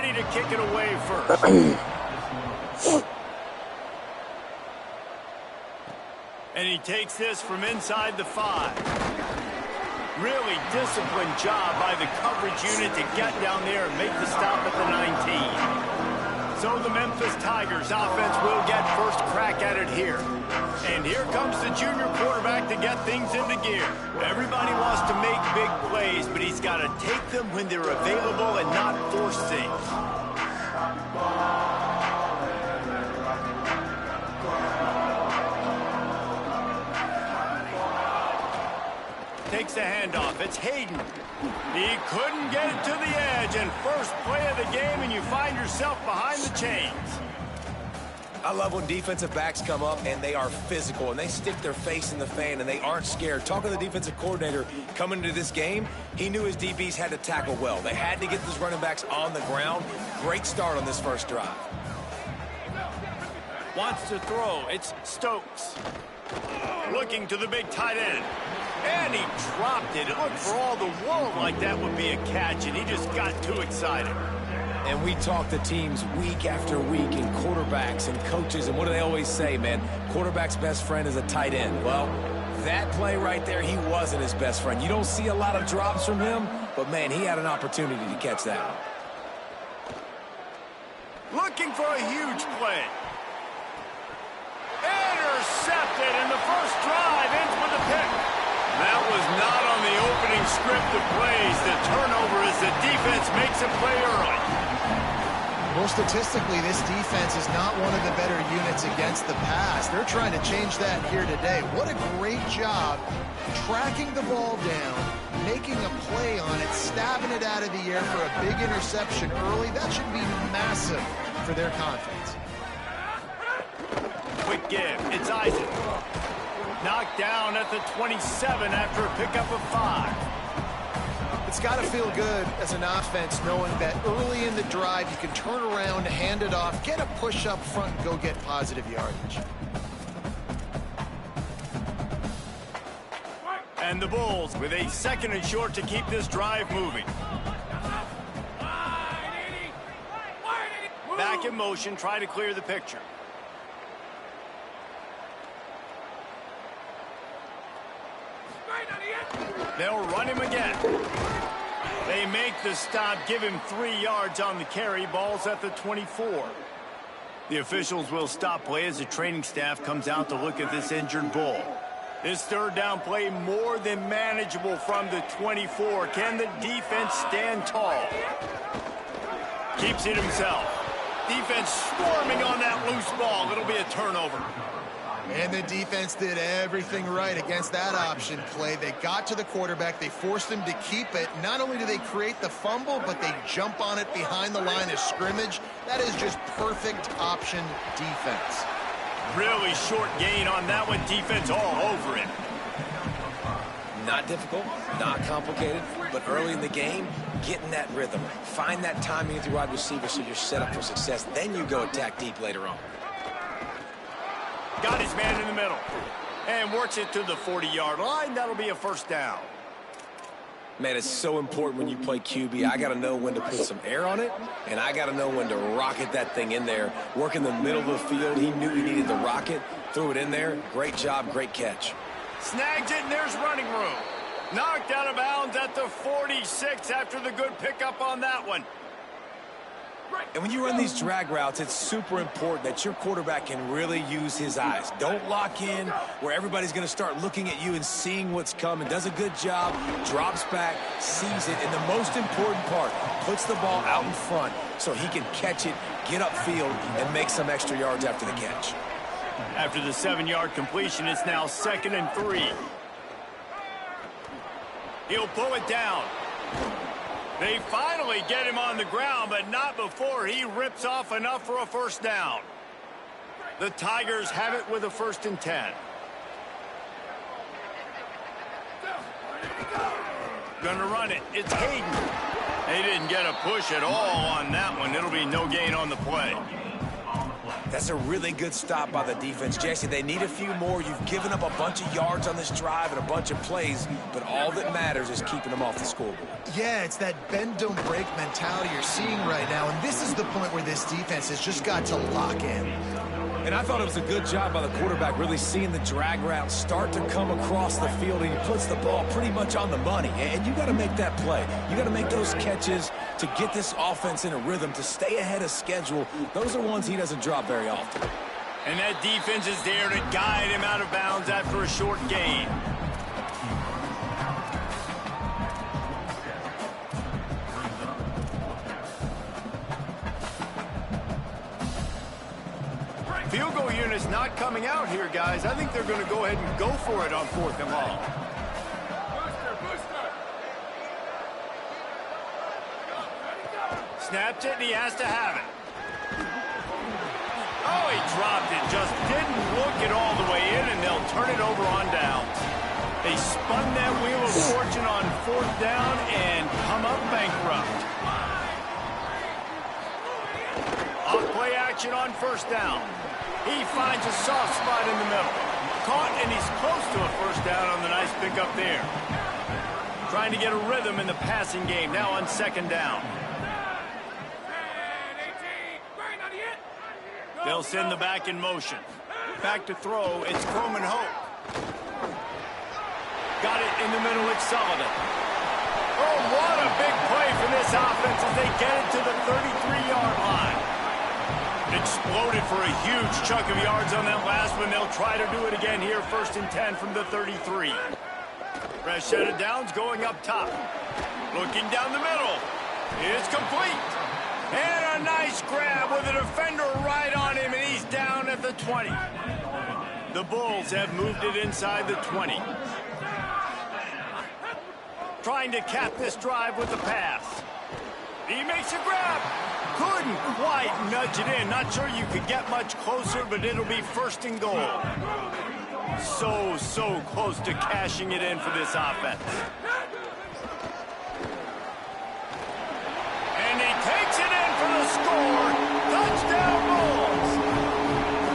ready to kick it away first. And he takes this from inside the 5. Really disciplined job by the coverage unit to get down there and make the stop at the 19. So the Memphis Tigers offense will get first crack at it here. And here comes the junior quarterback to get things into gear. Everybody wants to make big plays, but he's got to take them when they're available and not force things. Takes the handoff. It's Hayden. He couldn't get it to the edge, and first play of the game, and you find yourself behind the chains. I love when defensive backs come up and they are physical and they stick their face in the fan and they aren't scared. Talking to the defensive coordinator coming into this game, he knew his DBs had to tackle well. They had to get those running backs on the ground. Great start on this first drive. Wants to throw. It's Stokes. Looking to the big tight end. And he dropped it. It looked for all the world like that would be a catch, and he just got too excited. And we talk to teams week after week, and quarterbacks and coaches, and what do they always say, man? Quarterback's best friend is a tight end. Well, that play right there, he wasn't his best friend. You don't see a lot of drops from him, but, man, he had an opportunity to catch that one. Looking for a huge play. Intercepted, and the first drive ends with a pick. That was not on the opening script of plays. The turnover as the defense makes a play early. Well, statistically, this defense is not one of the better units against the pass. They're trying to change that here today. What a great job tracking the ball down, making a play on it, stabbing it out of the air for a big interception early. That should be massive for their confidence. Quick give. It's Isaac. Knocked down at the 27 after a pickup of 5. It's got to feel good as an offense knowing that early in the drive you can turn around, hand it off, get a push up front, and go get positive yardage. And the Bulls with a 2nd and short to keep this drive moving. Back in motion, try to clear the picture. They'll run him again. They make the stop, give him 3 yards on the carry. Ball's at the 24. The officials will stop play as the training staff comes out to look at this injured Bull. This third down play more than manageable from the 24. Can the defense stand tall? Keeps it himself. Defense swarming on that loose ball. It'll be a turnover. And the defense did everything right against that option play. They got to the quarterback. They forced him to keep it. Not only do they create the fumble, but they jump on it behind the line of scrimmage. That is just perfect option defense. Really short gain on that one. Defense all over it. Not difficult, not complicated, but early in the game, getting that rhythm. Find that timing with your wide receiver so you're set up for success. Then you go attack deep later on. Got his man in the middle and works it to the 40-yard line. That'll be a first down. Man, it's so important when you play QB. I got to know when to put some air on it, and I got to know when to rocket that thing in there. Work in the middle of the field. He knew he needed the rocket. Threw it in there. Great job, great catch. Snags it, and there's running room. Knocked out of bounds at the 46 after the good pickup on that one. And when you run these drag routes, it's super important that your quarterback can really use his eyes. Don't lock in where everybody's going to start looking at you and seeing what's coming. Does a good job, drops back, sees it, and the most important part, puts the ball out in front so he can catch it, get upfield, and make some extra yards after the catch. After the 7-yard completion, it's now 2nd and 3. He'll pull it down. They finally get him on the ground, but not before he rips off enough for a first down. The Tigers have it with a 1st and 10. Gonna run it. It's Hayden. They didn't get a push at all on that one. It'll be no gain on the play. That's a really good stop by the defense. Jesse, they need a few more. You've given up a bunch of yards on this drive and a bunch of plays, but all that matters is keeping them off the scoreboard. Yeah, it's that bend, don't break mentality you're seeing right now, and this is the point where this defense has just got to lock in. And I thought it was a good job by the quarterback, really seeing the drag route start to come across the field, and he puts the ball pretty much on the money. And you got to make that play. You got to make those catches to get this offense in a rhythm, to stay ahead of schedule. Those are ones he doesn't drop very often. And that defense is there to guide him out of bounds after a short gain. Field goal unit's not coming out here, guys. I think they're going to go ahead and go for it on 4th and long. Snapped it, and he has to have it. Oh, he dropped it. Just didn't look it all the way in, and they'll turn it over on downs. They spun that wheel of fortune on 4th down and come up bankrupt. Off play action on 1st down. He finds a soft spot in the middle. Caught, and he's close to a 1st down on the nice pickup there. Trying to get a rhythm in the passing game, now on 2nd down. They'll send the back in motion. Back to throw, it's Croman Hope. Got it in the middle, it's Sullivan. Oh, what a big play for this offense as they get it to the 33-yard line. Exploded for a huge chunk of yards on that last one. They'll try to do it again here, 1st and 10 from the 33. Fresh set of downs going up top. Looking down the middle. It's complete. And a nice grab with a defender right on him, and he's down at the 20. The Bulls have moved it inside the 20. Trying to cap this drive with the pass. He makes a grab. Couldn't quite nudge it in. Not sure you could get much closer, but it'll be 1st and goal. So close to cashing it in for this offense. And he takes it in for the score. Touchdown Bulls.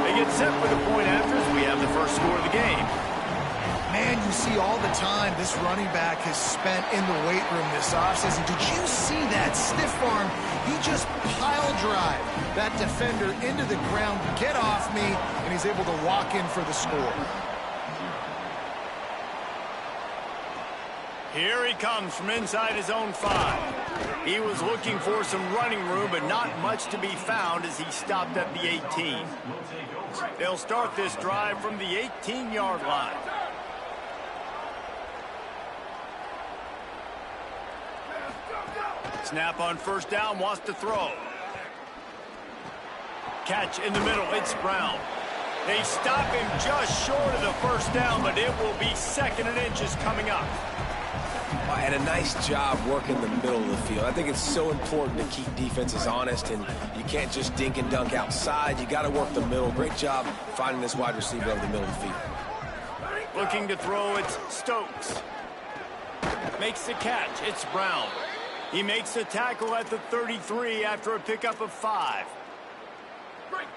They get set for the point after as we have the first score of the game. Man, you see all the time this running back has spent in the weight room this offseason. Did you see that stiff arm? He just pile drive that defender into the ground, get off me, and he's able to walk in for the score. Here he comes from inside his own 5. He was looking for some running room, but not much to be found as he stopped at the 18. They'll start this drive from the 18-yard line. Snap on 1st down, wants to throw. Catch in the middle, it's Brown. They stop him just short of the 1st down, but it will be 2nd and inches coming up. And a nice job working the middle of the field. I think it's so important to keep defenses honest, and you can't just dink and dunk outside. You got to work the middle. Great job finding this wide receiver over the middle of the field. Looking to throw, it's Stokes. Makes the catch, it's Brown. He makes the tackle at the 33 after a pickup of 5.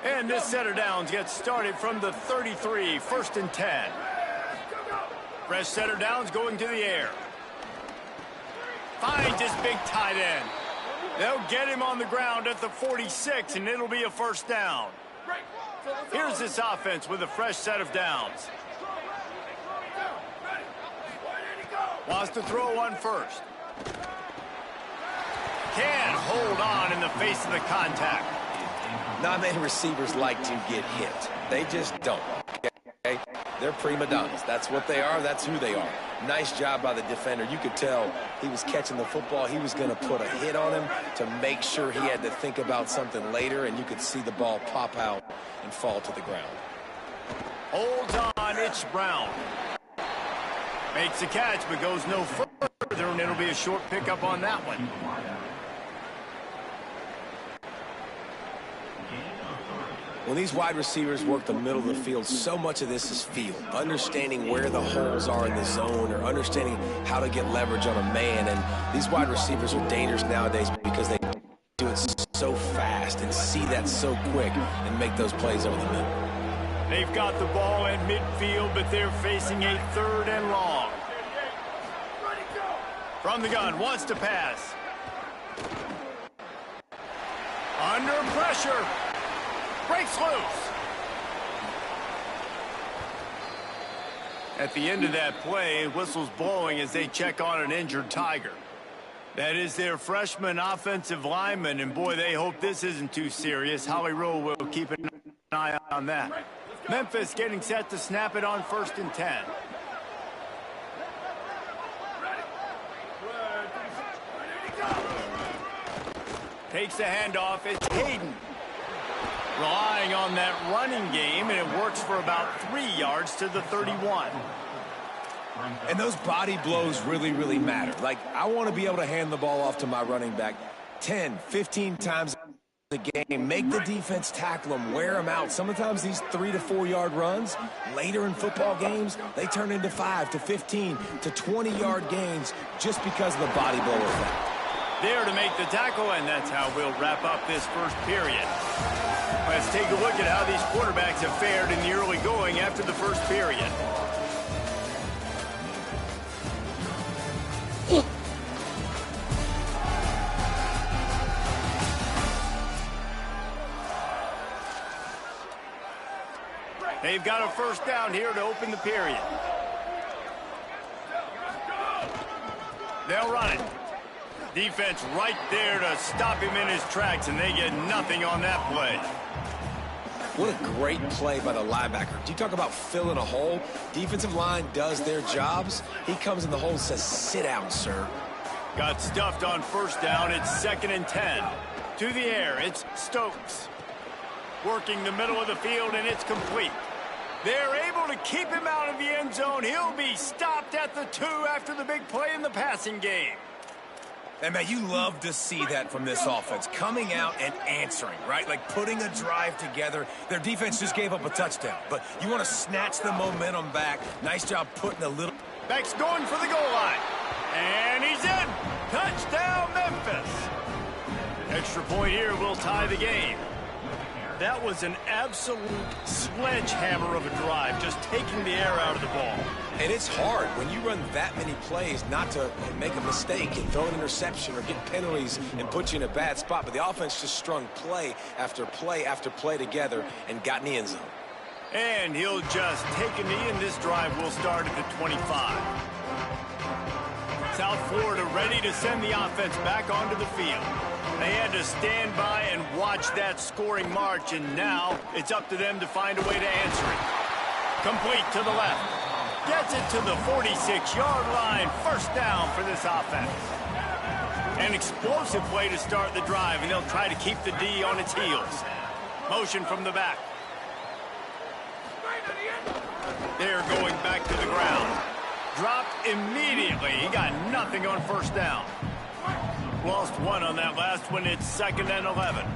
And this set of downs gets started from the 33, 1st and 10. Fresh set of downs going to the air. Finds his big tight end. They'll get him on the ground at the 46, and it'll be a 1st down. Here's this offense with a fresh set of downs. Wants to throw on 1st. Can't hold on in the face of the contact. Not many receivers like to get hit. They just don't. Okay? They're prima donnas. That's what they are. That's who they are. Nice job by the defender. You could tell he was catching the football. He was going to put a hit on him to make sure he had to think about something later, and you could see the ball pop out and fall to the ground. Holds on, it's Brown. Makes the catch, but goes no further, and it'll be a short pickup on that one. When these wide receivers work the middle of the field, so much of this is feel. Understanding where the holes are in the zone, or understanding how to get leverage on a man. And these wide receivers are dangerous nowadays because they do it so fast. fast and see that so quick and make those plays over the middle. They've got the ball at midfield, but they're facing a 3rd and long. From the gun, wants to pass. Under pressure. Breaks loose. At the end of that play, whistle's blowing as they check on an injured Tiger. That is their freshman offensive lineman, and boy, they hope this isn't too serious. Holly Rowe will keep an eye on that. Memphis getting set to snap it on 1st and 10. Takes the handoff. It's Hayden. Relying on that running game, and it works for about 3 yards to the 31. And those body blows really matter. Like, I want to be able to hand the ball off to my running back 10, 15 times a game. Make the defense tackle them, wear them out. Sometimes these 3 to 4 yard runs, later in football games, they turn into 5 to 15 to 20 yard gains just because of the body blow effect. There to make the tackle, and that's how we'll wrap up this first period. Let's take a look at how these quarterbacks have fared in the early going after the first period. They've got a first down here to open the period. They'll run it. Defense right there to stop him in his tracks, and they get nothing on that play. What a great play by the linebacker. Do you talk about filling a hole? Defensive line does their jobs. He comes in the hole and says, sit down, sir. Got stuffed on first down. It's 2nd and 10. To the air, it's Stokes. Working the middle of the field, and it's complete. They're able to keep him out of the end zone. He'll be stopped at the 2 after the big play in the passing game. And, man, you love to see that from this offense. Coming out and answering, right? Like putting a drive together. Their defense just gave up a touchdown. But you want to snatch the momentum back. Nice job putting a little... Beck's going for the goal line. And he's in. Touchdown, Memphis. Extra point here will tie the game. That was an absolute sledgehammer of a drive, just taking the air out of the ball. And it's hard when you run that many plays not to make a mistake and throw an interception or get penalties and put you in a bad spot. But the offense just strung play after play after play together and got in the end zone. And he'll just take a knee, and this drive will start at the 25. South Florida ready to send the offense back onto the field. They had to stand by and watch that scoring march, and now it's up to them to find a way to answer it. Complete to the left. Gets it to the 46-yard line. First down for this offense. An explosive play to start the drive, and they'll try to keep the D on its heels. Motion from the back. They're going back to the ground. Dropped immediately. He got nothing on first down. Lost one on that last one. It's 2nd and 11.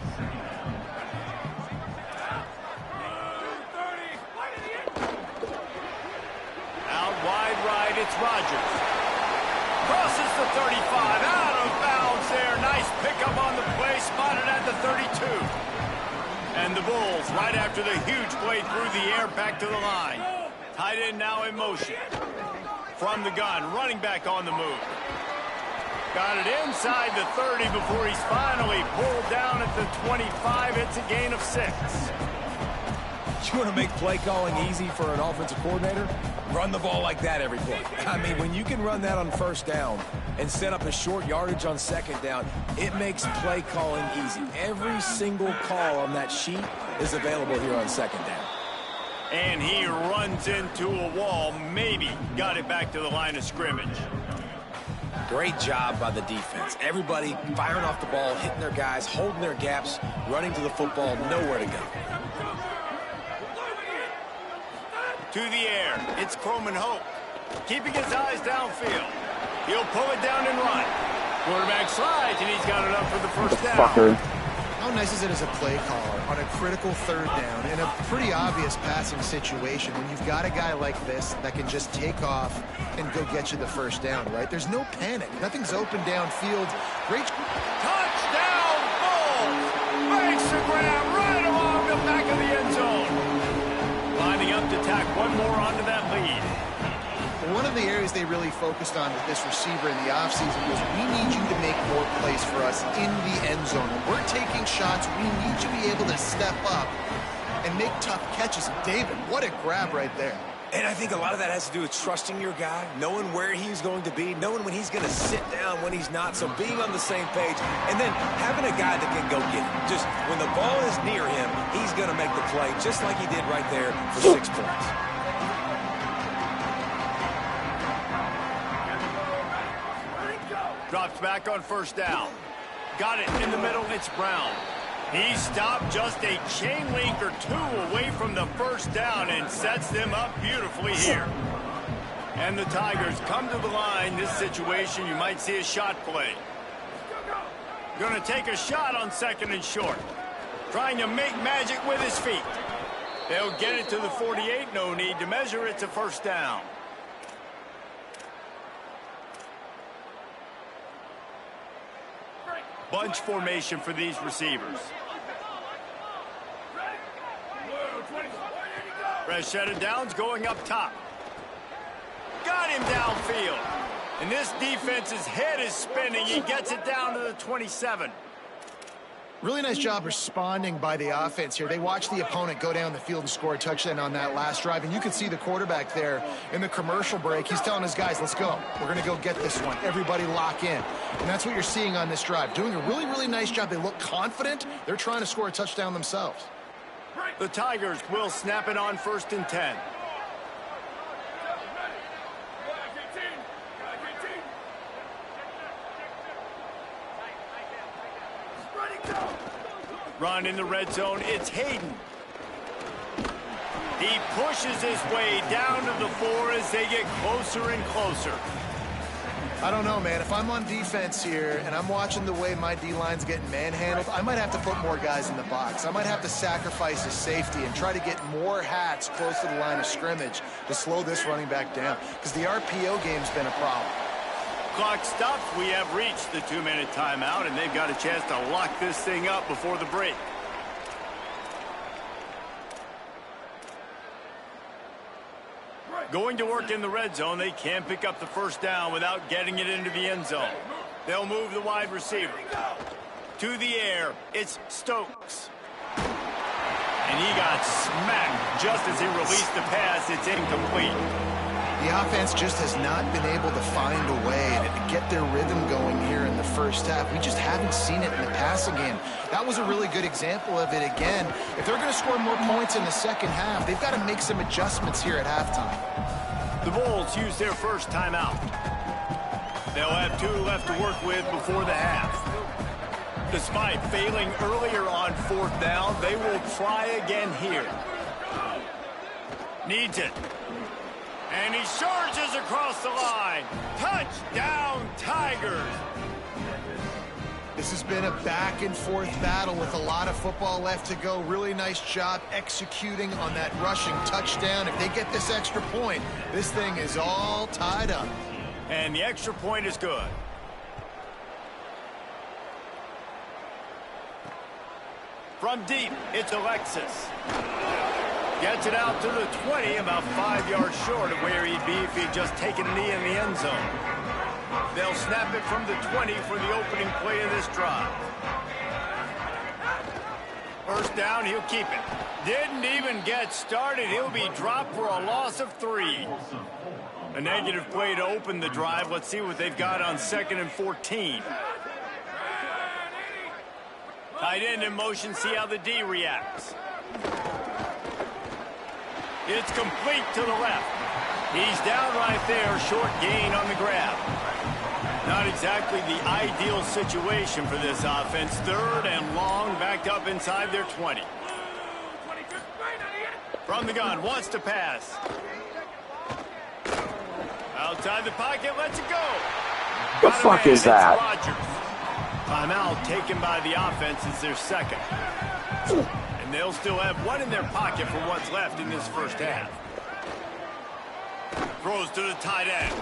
Out wide right, it's Rodgers. Crosses the 35, out of bounds there. Nice pickup on the play, spotted at the 32. And the Bulls, right after the huge play through the air, back to the line. Tight end now in motion. From the gun, running back on the move. Got it inside the 30 before he's finally pulled down at the 25. It's a gain of 6. You want to make play calling easy for an offensive coordinator? Run the ball like that every play. I mean, when you can run that on first down and set up a short yardage on second down, it makes play calling easy. Every single call on that sheet is available here on second down. And he runs into a wall. Maybe got it back to the line of scrimmage. Great job by the defense. Everybody firing off the ball, hitting their guys, holding their gaps, running to the football, nowhere to go. To the air, it's Croman Hope. Keeping his eyes downfield. He'll pull it down and run. Quarterback slides, and he's got it up for the first down. How nice is it as a play caller on a critical third down in a pretty obvious passing situation when you've got a guy like this that can just take off and go get you the first down, right? There's no panic. Nothing's open downfield. Great. Touchdown, Bulls! Makes tack one more onto that lead. One of the areas they really focused on with this receiver in the offseason was we need you to make more plays for us in the end zone. When we're taking shots, we need you to be able to step up and make tough catches. David, what a grab right there. And I think a lot of that has to do with trusting your guy, knowing where he's going to be, knowing when he's going to sit down, when he's not, so being on the same page, and then having a guy that can go get it. Just when the ball is near him, he's going to make the play, just like he did right there for 6 points. Drops back on first down. Got it in the middle, it's Brown. He stopped just a chain link or two away from the first down and sets them up beautifully here. And the Tigers come to the line. This situation, you might see a shot play. Going to take a shot on 2nd and short. Trying to make magic with his feet. They'll get it to the 48. No need to measure. It's a first down. Bunch formation for these receivers. Fresh set of downs going up top. Got him downfield. And this defense's head is spinning. He gets it down to the 27. Really nice job responding by the offense here. They watched the opponent go down the field and score a touchdown on that last drive. And you can see the quarterback there in the commercial break. He's telling his guys, let's go. We're going to go get this one. Everybody lock in. And that's what you're seeing on this drive. Doing a really, really nice job. They look confident. They're trying to score a touchdown themselves. The Tigers will snap it on 1st and 10. Run in the red zone. It's Hayden. He pushes his way down to the 4 as they get closer and closer. I don't know, man. If I'm on defense here and I'm watching the way my D-line's getting manhandled, I might have to put more guys in the box. I might have to sacrifice his safety and try to get more hats close to the line of scrimmage to slow this running back down, because the RPO game's been a problem. Clock stops. We have reached the 2-minute timeout, and they've got a chance to lock this thing up before the break. Going to work in the red zone. They can't pick up the first down without getting it into the end zone. They'll move the wide receiver. To the air, it's Stokes. And he got smacked just as he released the pass. It's incomplete. The offense just has not been able to find a way to get their rhythm going here in the first half. We just haven't seen it in the passing game. That was a really good example of it again. If they're going to score more points in the second half, they've got to make some adjustments here at halftime. The Bulls use their first timeout. They'll have 2 left to work with before the half. Despite failing earlier on 4th down, they will try again here. Needs it. And he charges across the line. Touchdown, Tigers. This has been a back-and-forth battle with a lot of football left to go. Really nice job executing on that rushing touchdown. If they get this extra point, this thing is all tied up. And the extra point is good. From deep, it's Alexis. Gets it out to the 20, about 5 yards short of where he'd be if he'd just taken a knee in the end zone. They'll snap it from the 20 for the opening play of this drive. First down, he'll keep it. Didn't even get started. He'll be dropped for a loss of 3. A negative play to open the drive. Let's see what they've got on 2nd and 14. Tight end in motion, see how the D reacts. It's complete to the left. He's down right there, short gain on the grab. Not exactly the ideal situation for this offense. 3rd and long, backed up inside their 20. From the gun, wants to pass. Outside the pocket, lets it go. The fuck is that? Rodgers. Timeout taken by the offense is their 2nd. And they'll still have 1 in their pocket for what's left in this first half. Throws to the tight end.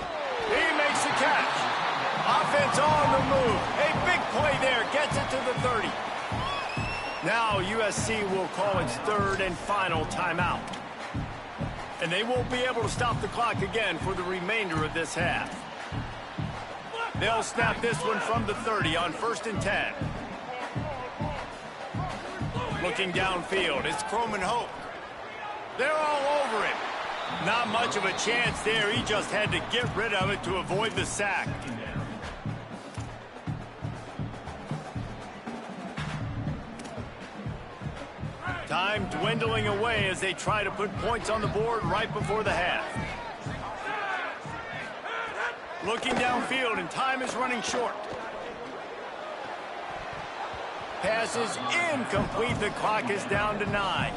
He makes the catch. Offense on the move. A big play there. Gets it to the 30. Now USC will call its 3rd and final timeout. And they won't be able to stop the clock again for the remainder of this half. They'll snap this one from the 30 on 1st and 10. Looking downfield, it's Croman Hope. They're all over him. Not much of a chance there. He just had to get rid of it to avoid the sack. Time dwindling away as they try to put points on the board right before the half. Looking downfield, and time is running short. Pass is incomplete. The clock is down to 9.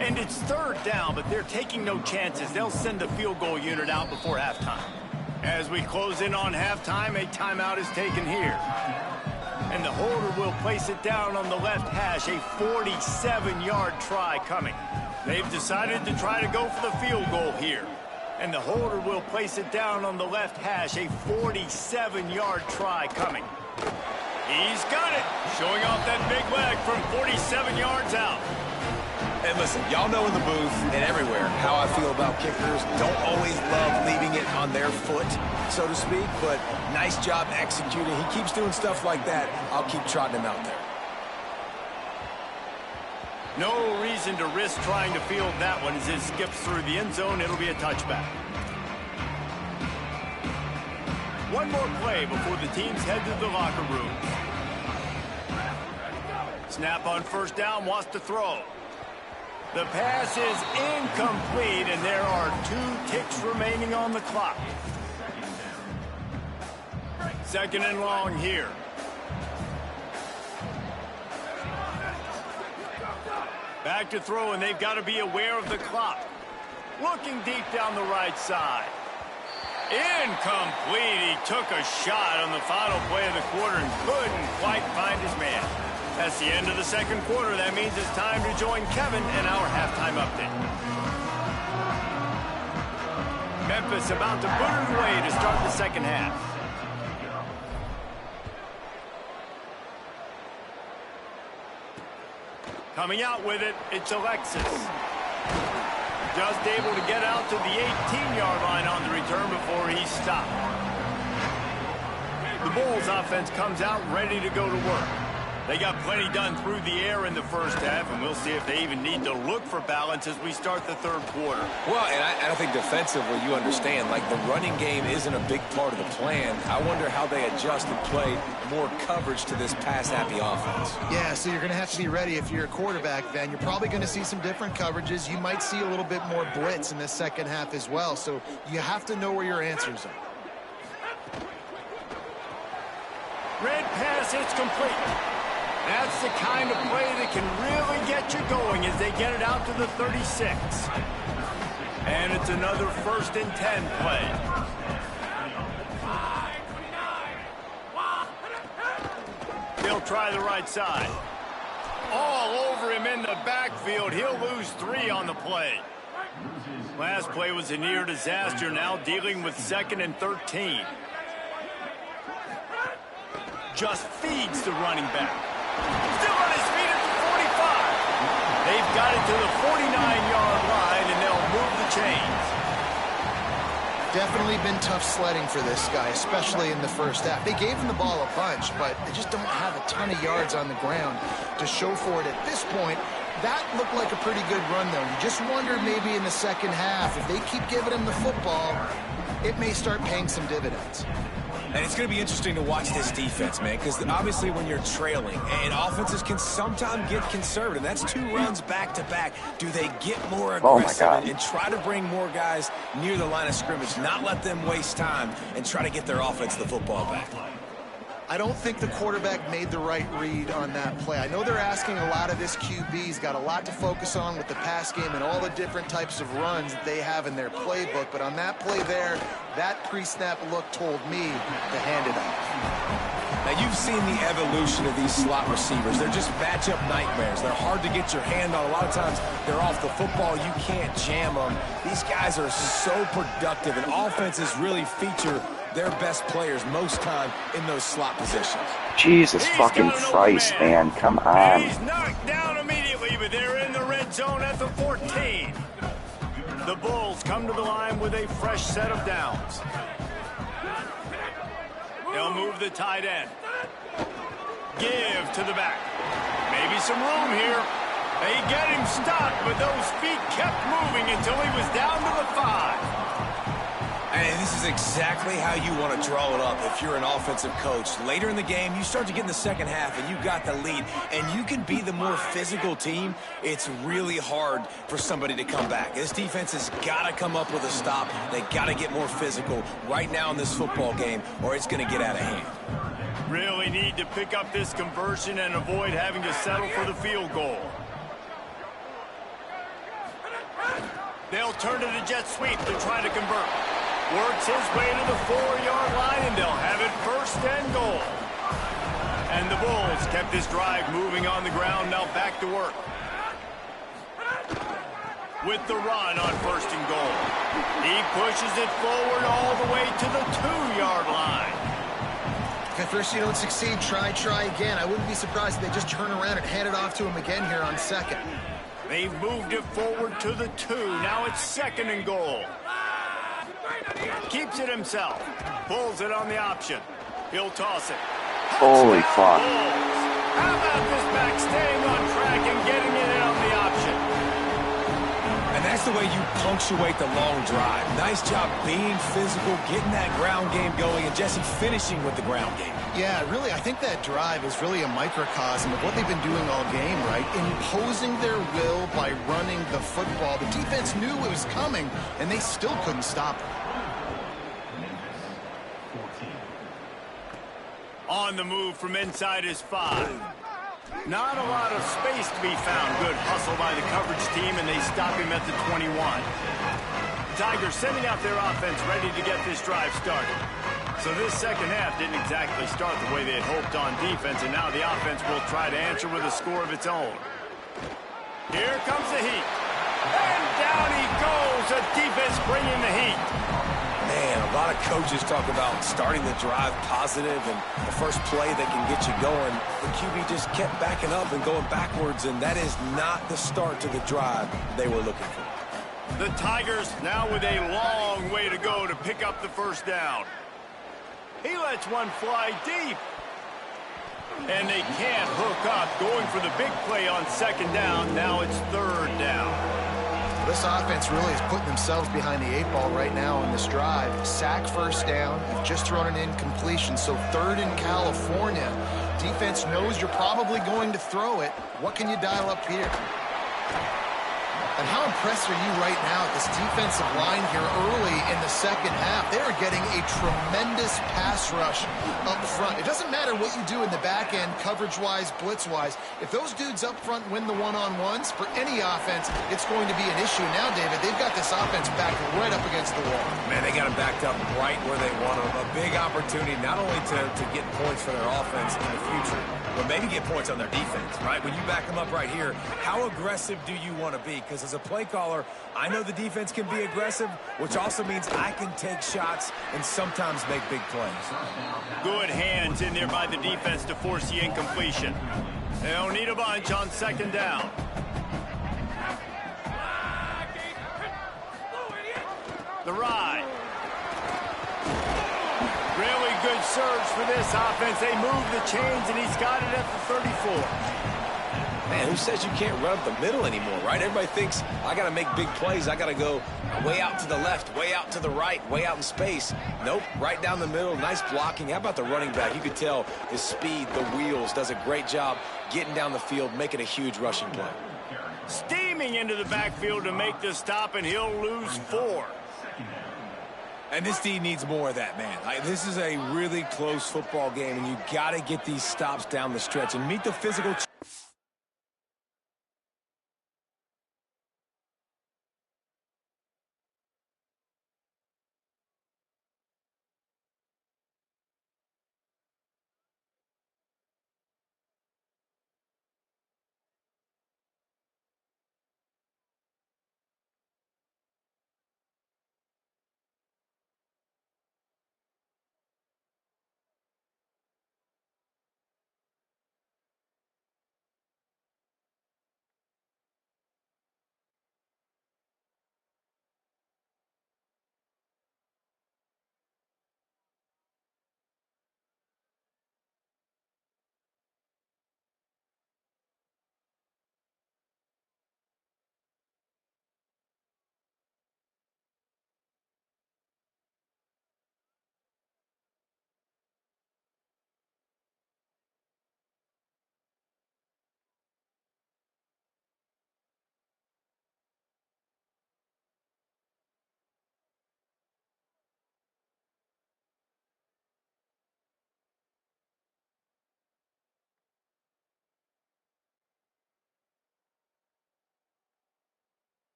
And it's 3rd down, but they're taking no chances. They'll send the field goal unit out before halftime. As we close in on halftime, a timeout is taken here. And the holder will place it down on the left hash, a 47-yard try coming. They've decided to try to go for the field goal here. And the holder will place it down on the left hash, a 47-yard try coming. He's got it, showing off that big leg from 47 yards out. And listen, y'all know in the booth and everywhere how I feel about kickers. Don't always love leaving it on their foot, so to speak, but nice job executing. He keeps doing stuff like that. I'll keep trotting him out there. No reason to risk trying to field that one as it skips through the end zone. It'll be a touchback. One more play before the teams head to the locker room. Snap on 1st down, wants to throw. The pass is incomplete, and there are 2 ticks remaining on the clock. 2nd and long here. Back to throw, and they've got to be aware of the clock. Looking deep down the right side. Incomplete. He took a shot on the final play of the quarter and couldn't quite find his man. That's the end of the 2nd quarter. That means it's time to join Kevin in our halftime update. Memphis about to put it away to start the 2nd half. Coming out with it, it's Alexis. Just able to get out to the 18-yard line on the return before he stopped. The Bulls offense comes out ready to go to work. They got plenty done through the air in the 1st half, and we'll see if they even need to look for balance as we start the 3rd quarter. Well, and I think defensively, you understand, like the running game isn't a big part of the plan. I wonder how they adjust and play more coverage to this pass-happy offense. Yeah, so you're going to have to be ready if you're a quarterback then. You're probably going to see some different coverages. You might see a little bit more blitz in the 2nd half as well, so you have to know where your answers are. Red pass, it's complete. That's the kind of play that can really get you going as they get it out to the 36. And it's another 1st and 10 play. He'll try the right side. All over him in the backfield. He'll lose 3 on the play. Last play was a near disaster, now dealing with 2nd and 13. Just feeds the running back. Still on his feet at the 45. They've got it to the 49-yard line, and they'll move the chains. Definitely been tough sledding for this guy, especially in the 1st half. They gave him the ball a bunch, but they just don't have a ton of yards on the ground to show for it at this point. That looked like a pretty good run, though. You just wonder maybe in the 2nd half, if they keep giving him the football, it may start paying some dividends. And it's going to be interesting to watch this defense, man, because obviously when you're trailing, and offenses can sometimes get conservative. That's 2 runs back-to-back. Do they get more aggressive and try to bring more guys near the line of scrimmage, not let them waste time, and try to get their offense the football back? I don't think the quarterback made the right read on that play. I know they're asking a lot of this QB. He's got a lot to focus on with the pass game and all the different types of runs that they have in their playbook. But on that play there, that pre-snap look told me to hand it off. Now, you've seen the evolution of these slot receivers. They're just matchup nightmares. They're hard to get your hand on. A lot of times, they're off the football. You can't jam them. These guys are so productive, and offenses really feature their best players most time in those slot positions. Jesus fucking Christ, man. Come on. He's knocked down immediately, but they're in the red zone at the 14. The Bulls come to the line with a fresh set of downs. They'll move the tight end. Give to the back. Maybe some room here. They get him stopped, but those feet kept moving until he was down to the 5. And this is exactly how you want to draw it up if you're an offensive coach. Later in the game, you start to get in the second half, and you got the lead, and you can be the more physical team. It's really hard for somebody to come back. This defense has got to come up with a stop. They got to get more physical right now in this football game, or it's going to get out of hand. Really need to pick up this conversion and avoid having to settle for the field goal. They'll turn to the jet sweep to try to convert. Works his way to the 4-yard line, and they'll have it 1st and goal. And the Bulls kept this drive moving on the ground, now back to work. With the run on 1st and goal. He pushes it forward all the way to the 2-yard line. If at first you don't succeed, try again. I wouldn't be surprised if they just turn around and hand it off to him again here on 2nd. They've moved it forward to the 2. Now it's 2nd and goal. Keeps it himself. Pulls it on the option. He'll toss it. Holy fuck. How about this back staying on track and getting it in on the option? And that's the way you punctuate the long drive. Nice job being physical, getting that ground game going, and Jesse finishing with the ground game. Yeah, really, I think that drive is really a microcosm of what they've been doing all game, right? Imposing their will by running the football. The defense knew it was coming, and they still couldn't stop it. On the move from inside his 5. Not a lot of space to be found. Good hustle by the coverage team, and they stop him at the 21. The Tigers sending out their offense ready to get this drive started. So this second half didn't exactly start the way they had hoped on defense, and now the offense will try to answer with a score of its own. Here comes the heat. And down he goes. The defense bringing the heat. Man, a lot of coaches talk about starting the drive positive and the first play that can get you going. The QB just kept backing up and going backwards, and that is not the start to the drive they were looking for. The Tigers now with a long way to go to pick up the 1st down. He lets one fly deep. And they can't hook up. Going for the big play on 2nd down. Now it's 3rd down. This offense really is putting themselves behind the 8 ball right now on this drive. Sack 1st down. You've just thrown an incompletion, so 3rd in California. Defense knows you're probably going to throw it. What can you dial up here? And how impressed are you right now at this defensive line here early in the second half? They are getting a tremendous pass rush up front. It doesn't matter what you do in the back end, coverage-wise, blitz-wise. If those dudes up front win the one-on-ones, for any offense, it's going to be an issue. Now, David, they've got this offense backed right up against the wall. Man, they got them backed up right where they want them. A big opportunity not only to get points for their offense in the future, but maybe get points on their defense, right? When you back them up right here, how aggressive do you want to be? Because as a play caller, I know the defense can be aggressive, which also means I can take shots and sometimes make big plays. Good hands in there by the defense to force the incompletion. They'll need a bunch on 2nd down. The ride. Really good surge for this offense. They move the chains, and he's got it at the 34. Man, who says you can't run up the middle anymore, right? Everybody thinks, I got to make big plays. I got to go way out to the left, way out to the right, way out in space. Nope, right down the middle. Nice blocking. How about the running back? You could tell his speed, the wheels, does a great job getting down the field, making a huge rushing play. Steaming into the backfield to make the stop, and he'll lose 4. And this D needs more of that, man. This is a really close football game, and you got to get these stops down the stretch and meet the physical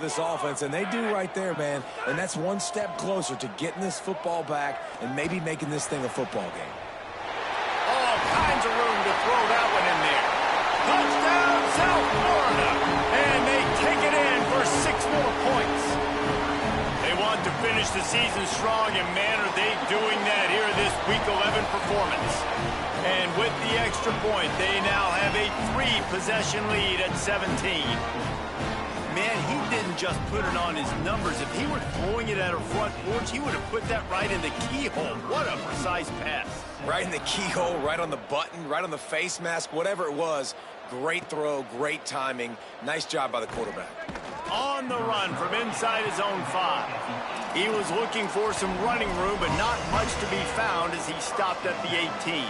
this offense, and they do right there, man. And that's one step closer to getting this football back and maybe making this thing a football game. All kinds of room to throw that one in there. Touchdown, South Florida. And they take it in for 6 more points. They want to finish the season strong, and man, are they doing that here in this Week 11 performance. And with the extra point, they now have a 3-possession lead at 17. Man, he didn't just put it on his numbers. If he were throwing it at a front porch, he would have put that right in the keyhole. What a precise pass. Right in the keyhole, right on the button, right on the face mask, whatever it was. Great throw, great timing. Nice job by the quarterback. On the run from inside his own 5. He was looking for some running room, but not much to be found as he stopped at the 18.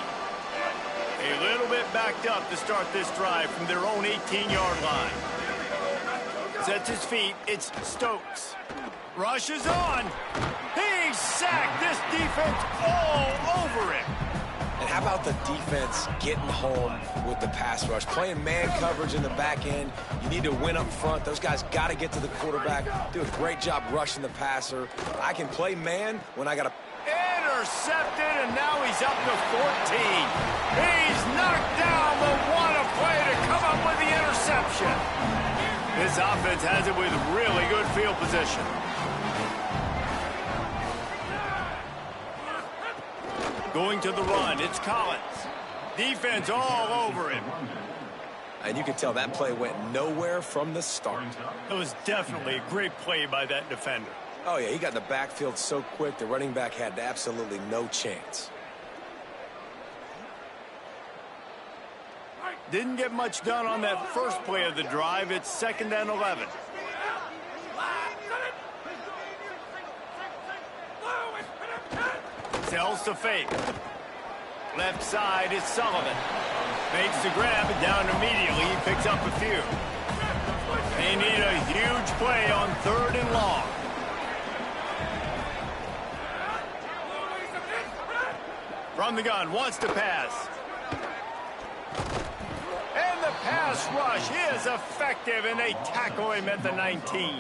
A little bit backed up to start this drive from their own 18-yard line. Sets his feet. It's Stokes. Rushes on. He's sacked. This defense all over him. And how about the defense getting home with the pass rush? Playing man coverage in the back end. You need to win up front. Those guys got to get to the quarterback. Do a great job rushing the passer. I can play man when I got to... Intercepted, and now he's up to 14. He's knocked down, but what a play to come up with the interception. This offense has it with really good field position. Going to the run, it's Collins. Defense all over him. And you can tell that play went nowhere from the start. It was definitely a great play by that defender. Oh, yeah, he got in the backfield so quick, the running back had absolutely no chance. Didn't get much done on that first play of the drive. It's 2nd and 11. Sells to fake. Left side is Sullivan. Makes the grab and down immediately. He picks up a few. They need a huge play on 3rd and long. From the gun, wants to pass. And the pass rush is effective, and they tackle him at the 19.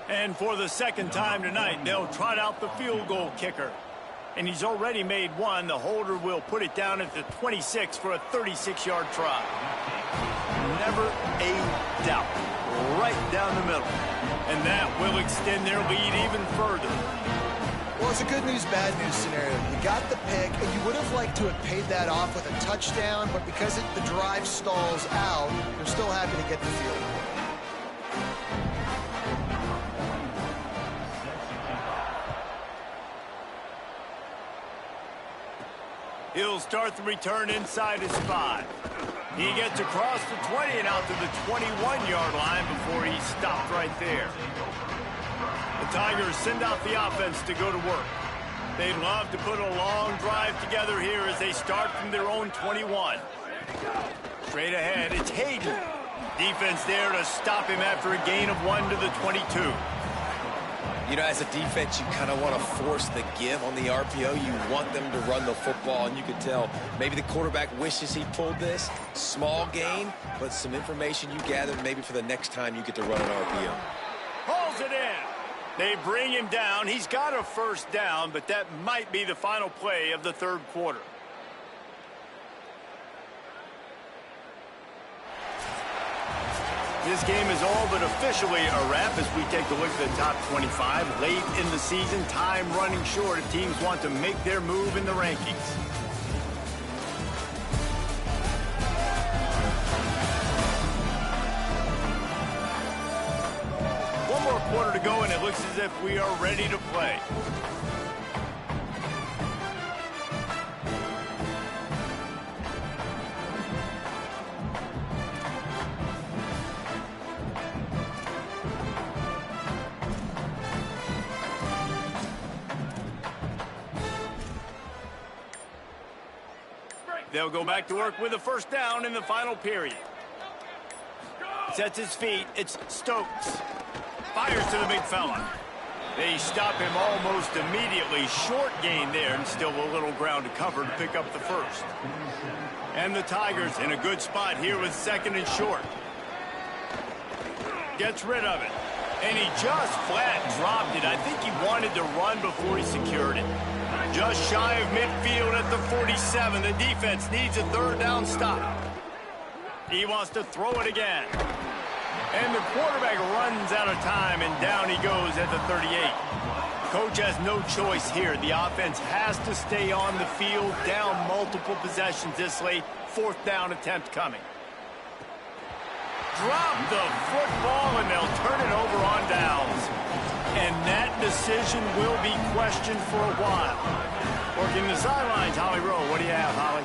And for the 2nd time tonight, they'll trot out the field goal kicker. And he's already made one. The holder will put it down at the 26 for a 36-yard try. Never a doubt. Right down the middle. And that will extend their lead even further. Well, it's a good news, bad news scenario. You got the pick, and you would have liked to have paid that off with a touchdown, but because the drive stalls out, they're still happy to get the field goal. He'll start the return inside his 5. He gets across the 20 and out to the 21-yard line before he's stopped right there. The Tigers send out the offense to go to work. They'd love to put a long drive together here as they start from their own 21. Straight ahead, it's Hayden. Defense there to stop him after a gain of 1 to the 22. You know, as a defense, you kind of want to force the give on the RPO. You want them to run the football, and you can tell maybe the quarterback wishes he pulled this. Small gain, but some information you gathered maybe for the next time you get to run an RPO. Pulls it in. They bring him down. He's got a 1st down, but that might be the final play of the 3rd quarter. This game is all but officially a wrap as we take a look at the top 25. Late in the season, time running short if teams want to make their move in the rankings. One more quarter to go, and it looks as if we are ready to play. They'll go back to work with a 1st down in the final period. Sets his feet. It's Stokes. Fires to the big fella. They stop him almost immediately. Short gain there, and still a little ground to cover to pick up the 1st. And the Tigers in a good spot here with 2nd and short. Gets rid of it. And he just flat dropped it. I think he wanted to run before he secured it. Just shy of midfield at the 47. The defense needs a third down stop. He wants to throw it again. And the quarterback runs out of time, and down he goes at the 38. Coach has no choice here. The offense has to stay on the field, down multiple possessions this late. Fourth down attempt coming. Drop the football, and they'll turn it over on downs. And that decision will be questioned for a while. Working the sidelines, Holly Rowe. What do you have, Holly?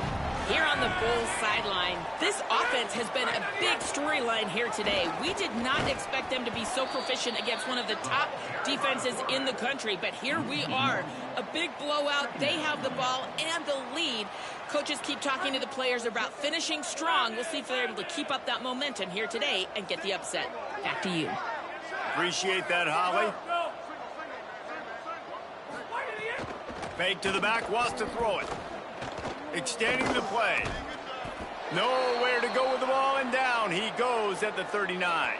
Here on the Bulls sideline, this offense has been a big storyline here today. We did not expect them to be so proficient against one of the top defenses in the country, but here we are. A big blowout. They have the ball and the lead. Coaches keep talking to the players about finishing strong. We'll see if they're able to keep up that momentum here today and get the upset. Back to you. Appreciate that, Holly. Fake to the back, wants to throw it. Extending the play. Nowhere to go with the ball, and down he goes at the 39.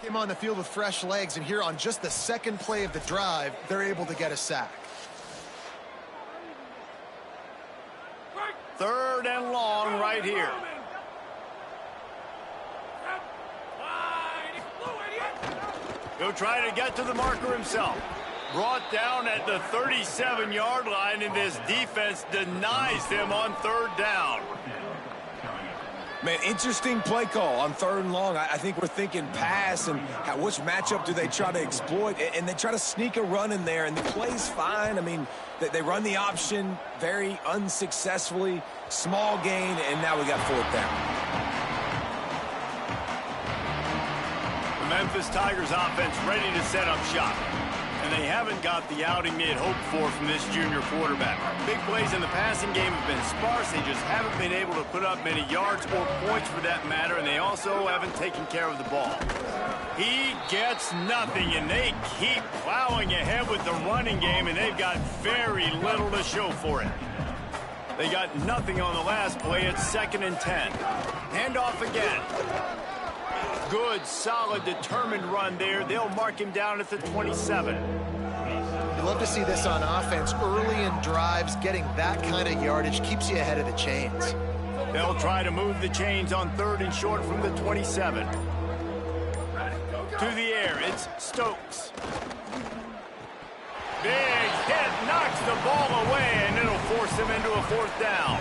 Came on the field with fresh legs, and here on just the second play of the drive, they're able to get a sack. Third and long right here. He'll try to get to the marker himself. Brought down at the 37-yard line, and this defense denies them on third down. Man, interesting play call on third and long. I think we're thinking pass and which matchup do they try to exploit, and they try to sneak a run in there, and the play's fine. I mean, they run the option very unsuccessfully, small gain, and now we got fourth down. The Memphis Tigers offense ready to set up shop. And they haven't got the outing they had hoped for from this junior quarterback. Big plays in the passing game have been sparse. They just haven't been able to put up many yards or points for that matter, and they also haven't taken care of the ball. He gets nothing, and they keep plowing ahead with the running game, and they've got very little to show for it. They got nothing on the last play. It's 2nd and 10. Handoff again. Good, solid, determined run there. They'll mark him down at the 27. You love to see this on offense. Early in drives, getting that kind of yardage keeps you ahead of the chains. They'll try to move the chains on 3rd and short from the 27. To the air, it's Stokes. Big hit, knocks the ball away, and it'll force him into a 4th down.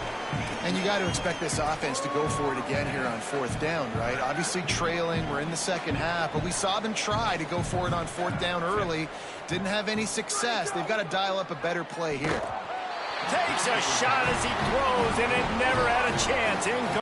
And you got to expect this offense to go for it again here on 4th down, right? Obviously trailing, we're in the second half, but we saw them try to go for it on 4th down early. Didn't have any success. They've got to dial up a better play here. Takes a shot as he throws, and it never had a chance. Incomplete.